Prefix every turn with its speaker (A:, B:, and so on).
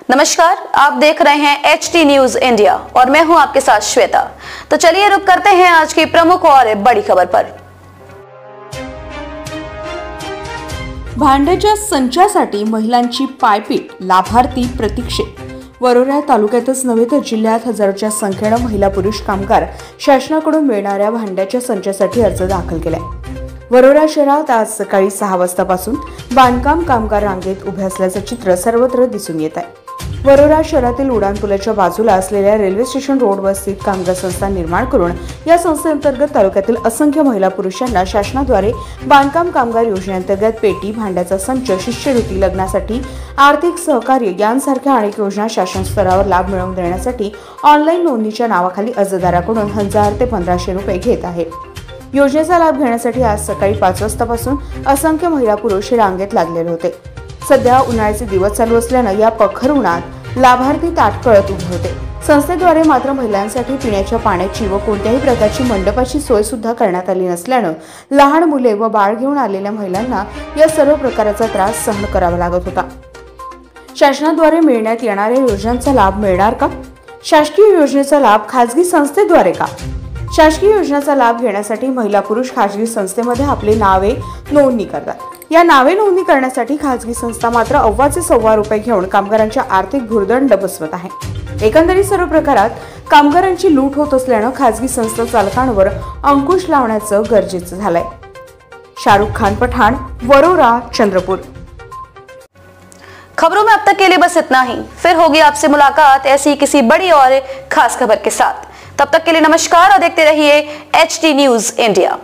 A: नमस्कार, आप देख रहे हैं HT न्यूज इंडिया और मैं हूं आपके साथ श्वेता। तो चलिए रुक करते हैं आज की प्रमुख और बड़ी खबर पर।
B: भांड्याच्या संचासाठी महिलांची पायपीट, लाभार्थी प्रतीक्षेत। वरोरा तालुक्यातच नव्हे तर जिल्ह्यात हजारोच्या संख्येने महिला पुरुष कामगार शासनाकडून मिळणाऱ्या भांड्याच्या संचासाठी अर्ज दाखल केलाय। वरोरा शहरात आज सकाळी 6 वाजतापासून बांधकाम कामगार रांगेत उभे असल्याचे चित्र सर्वत्र दिसून येत आहे। वरोरा शहरातील उड्डाणपुलाच्या बाजूला असलेल्या रेल्वे स्टेशन रोडवर स्थित कामगार संस्था निर्माण करून या संस्थेअंतर्गत तालुक्यातील असंख्य महिला पुरुषांना शासनाद्वारे बांधकाम कामगार योजनेअंतर्गत पेटी, भांड्याचा संच, शिष्यवृत्ती, लग्नासाठी आर्थिक सहकार्य यांसारख्या अनेक योजना शासन स्तरावर लाभ मिळवून देण्यासाठी ऑनलाईन नोंदणीच्या नावाखाली अर्जदाराकडून 1000 ते 1500 रुपये घेत आहे। योजनेचा लाभ घेण्यासाठी आज सकाळी 5 वाजतापासून असंख्य महिला पुरुष रांगेत लागलेले होते। सध्या उन्हाळ्याचे दिवस चालू असल्याने या प्रखर उन्हात लाभार्थी ताटकळत उभे होते। संस्थेद्वारे मात्र महिलांसाठी पिण्याच्या पाण्याची व कोणत्याही प्रकारची मंडपाची सोय सुद्धा करण्यात आली नसल्याने लहान मुले व बाळ घेऊन आलेल्या महिलांना या सर्व प्रकारचा त्रास सहन करावा लागत होता। शासनाद्वारे मिळण्यात येणाऱ्या योजनांचा लाभ मिळणार का? शासकीय योजनेचा लाभ खासगी संस्थेद्वारे का? शासकीय योजनेचा लाभ घेण्यासाठी महिला पुरुष खासगी संस्थेमध्ये आपले नावे नोंदणी करतात। या नावे नोंदणी करण्यासाठी खासगी संस्था मात्र अव्वाचे सव्वा रुपये घेऊन कामगारांच्या आर्थिक भुर्दंड बसवत आहे। एकंदरीत सर्व प्रकारात कामगारांची लूट होत असल्याने खासगी संस्था चालकांवर अंकुश लावण्याचं गरजेचं झालंय। शाहरुख खान पठाण, वरोरा, चंद्रपुर।
A: खबरों में अब तक के लिए बस इतना ही। फिर होगी आपसे मुलाकात ऐसी किसी बड़ी और खास खबर के साथ। तब तक के लिए नमस्कार और देखते रहिए HT न्यूज इंडिया।